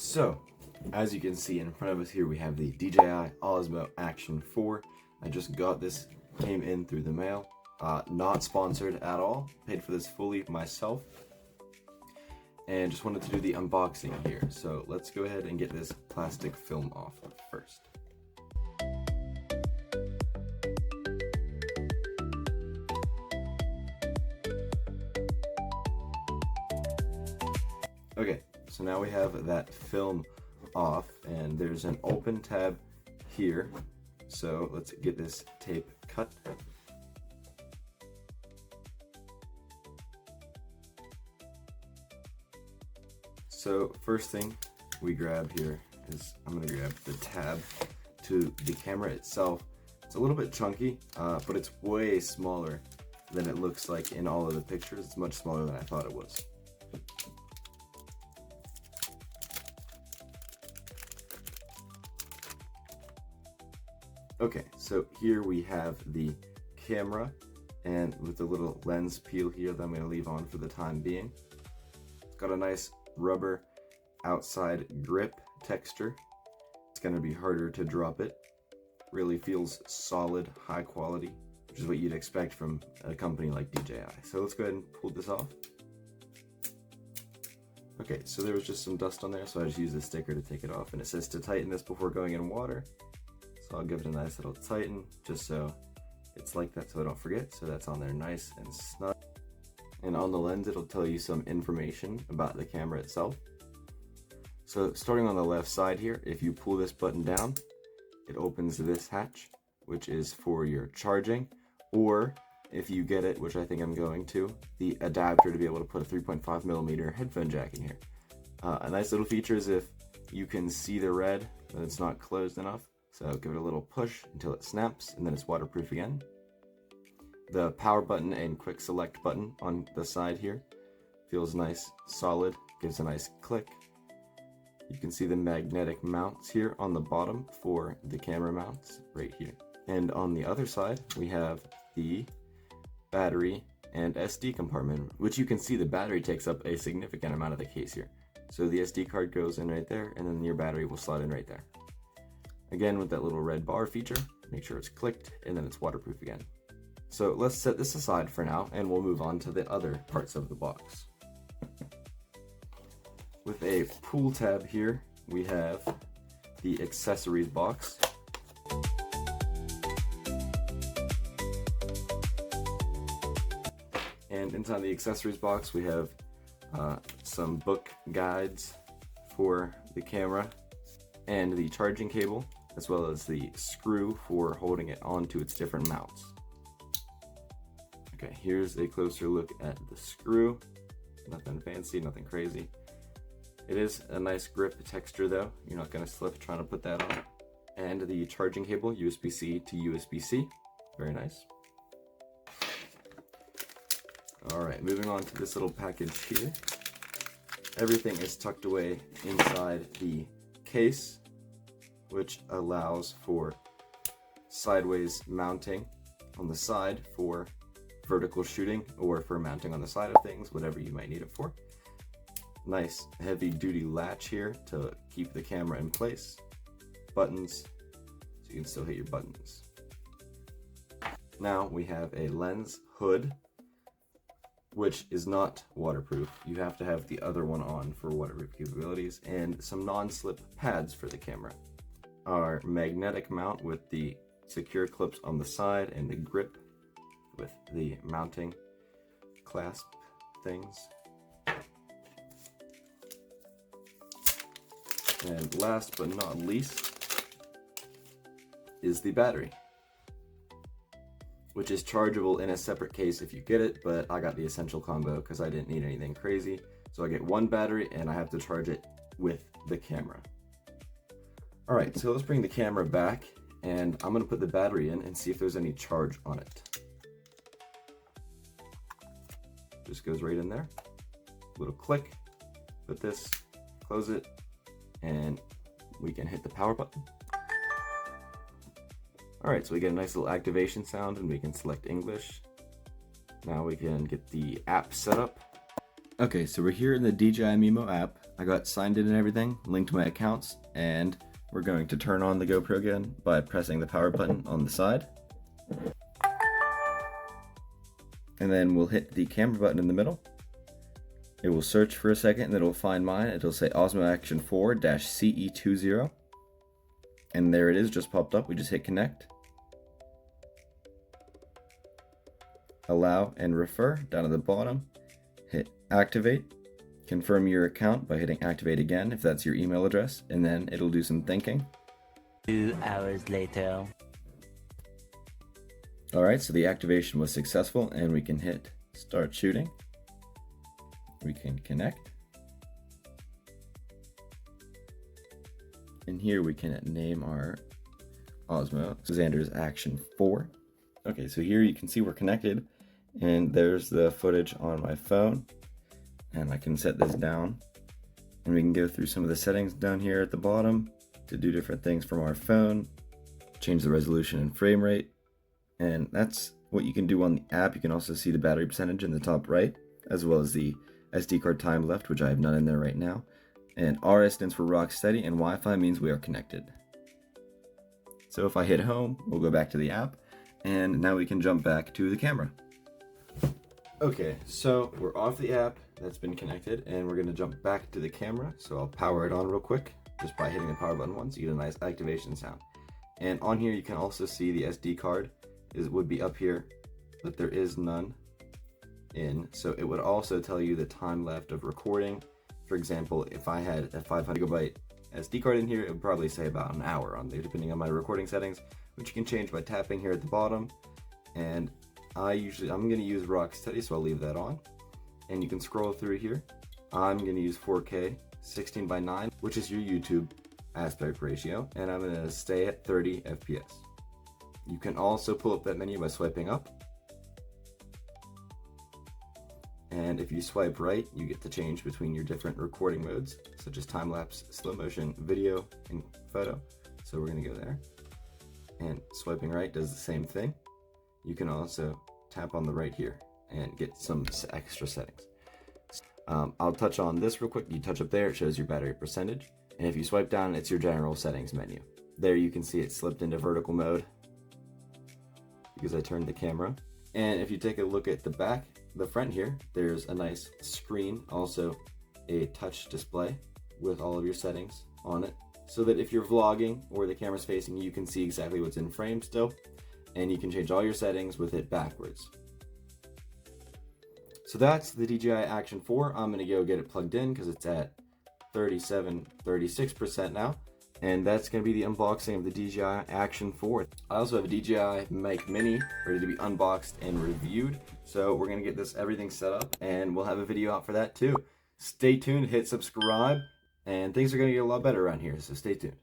So, as you can see in front of us here, we have the DJI Osmo Action 4. I just got this, came in through the mail. Not sponsored at all, paid for this fully myself. And just wanted to do the unboxing here. So let's go ahead and get this plastic film off first. Okay, so now we have that film off, and there's an open tab here. So let's get this tape cut. So first thing we grab here is, I'm going to grab the tab to the camera itself. It's a little bit chunky, but it's way smaller than it looks like in all of the pictures. It's much smaller than I thought it was. Okay, so here we have the camera, and with the little lens peel here that I'm going to leave on for the time being. It's got a nice rubber outside grip texture. It's going to be harder to drop it. Really feels solid, high quality, which is what you'd expect from a company like DJI. So let's go ahead and pull this off. Okay, so there was just some dust on there, so I just used a sticker to take it off, and it says to tighten this before going in water. So I'll give it a nice little tighten, just so it's like that so I don't forget. So that's on there nice and snug. And on the lens, it'll tell you some information about the camera itself. So starting on the left side here, if you pull this button down, it opens this hatch, which is for your charging, or if you get it, which I think I'm going to, the adapter to be able to put a 3.5mm headphone jack in here. A nice little feature is if you can see the red, but it's not closed enough. So give it a little push until it snaps, and then it's waterproof again. The power button and quick select button on the side here feels nice, solid, gives a nice click. You can see the magnetic mounts here on the bottom for the camera mounts right here. And on the other side, we have the battery and SD compartment, which you can see the battery takes up a significant amount of the case here. So the SD card goes in right there, and then your battery will slide in right there. Again, with that little red bar feature, make sure it's clicked, and then it's waterproof again. So let's set this aside for now, and we'll move on to the other parts of the box. With a pull tab here, we have the accessories box. And inside the accessories box, we have some book guides for the camera and the charging cable, as well as the screw for holding it onto its different mounts. Okay, here's a closer look at the screw. Nothing fancy, nothing crazy. It is a nice grip texture though. You're not going to slip trying to put that on. And the charging cable, USB-C to USB-C. Very nice. Alright, moving on to this little package here. Everything is tucked away inside the case, which allows for sideways mounting on the side for vertical shooting, or for mounting on the side of things, whatever you might need it for. Nice heavy duty latch here to keep the camera in place. Buttons, so you can still hit your buttons. Now we have a lens hood, which is not waterproof. You have to have the other one on for waterproof capabilities, and some non-slip pads for the camera. Our magnetic mount with the secure clips on the side, and the grip with the mounting clasp things. And last but not least is the battery, which is chargeable in a separate case if you get it, but I got the essential combo because I didn't need anything crazy. So I get one battery and I have to charge it with the camera. Alright, so let's bring the camera back, and I'm going to put the battery in and see if there's any charge on it. Just goes right in there. Little click. Put this, close it, and we can hit the power button. Alright, so we get a nice little activation sound, and we can select English. Now we can get the app set up. Okay, so we're here in the DJI Mimo app. I got signed in and everything, linked my accounts, and we're going to turn on the GoPro again by pressing the power button on the side. And then we'll hit the camera button in the middle. It will search for a second and then it'll find mine. It'll say Osmo Action 4-CE20. And there it is, just popped up. We just hit connect. Allow and refer down at the bottom. Hit activate. Confirm your account by hitting activate again if that's your email address, and then it'll do some thinking. 2 hours later. Alright, so the activation was successful and we can hit start shooting. We can connect. And here we can name our Osmo Xander's Action 4. Okay, so here you can see we're connected, and there's the footage on my phone. And I can set this down, and we can go through some of the settings down here at the bottom to do different things from our phone, change the resolution and frame rate, and that's what you can do on the app. You can also see the battery percentage in the top right, as well as the SD card time left, which I have none in there right now. And RS stands for rock steady, and Wi-Fi means we are connected. So if I hit home, we'll go back to the app, and now we can jump back to the camera. Okay, so we're off the app that's been connected, and we're gonna jump back to the camera. So I'll power it on real quick, just by hitting the power button once. You get a nice activation sound. And on here, you can also see the SD card would be up here, but there is none in. So it would also tell you the time left of recording. For example, if I had a 500 gigabyte SD card in here, it would probably say about an hour on there, depending on my recording settings, which you can change by tapping here at the bottom. And I'm gonna use Rocksteady, so I'll leave that on. And you can scroll through here. I'm gonna use 4K 16:9, which is your YouTube aspect ratio, and I'm gonna stay at 30 FPS. You can also pull up that menu by swiping up. And if you swipe right, you get to change between your different recording modes, such as time-lapse, slow motion, video, and photo. So we're gonna go there. And swiping right does the same thing. You can also tap on the right here and get some extra settings. I'll touch on this real quick. You touch up there, it shows your battery percentage. And if you swipe down, it's your general settings menu. There you can see it slipped into vertical mode because I turned the camera. And if you take a look at the front here, there's a nice screen, also a touch display with all of your settings on it, so that if you're vlogging or the camera's facing you, can see exactly what's in frame still. And you can change all your settings with it backwards. So that's the DJI Action 4. I'm gonna go get it plugged in because it's at 36% now. And that's gonna be the unboxing of the DJI Action 4. I also have a DJI Mic Mini ready to be unboxed and reviewed. So we're gonna get everything set up, and we'll have a video out for that too. Stay tuned, hit subscribe, and things are gonna get a lot better around here, so stay tuned.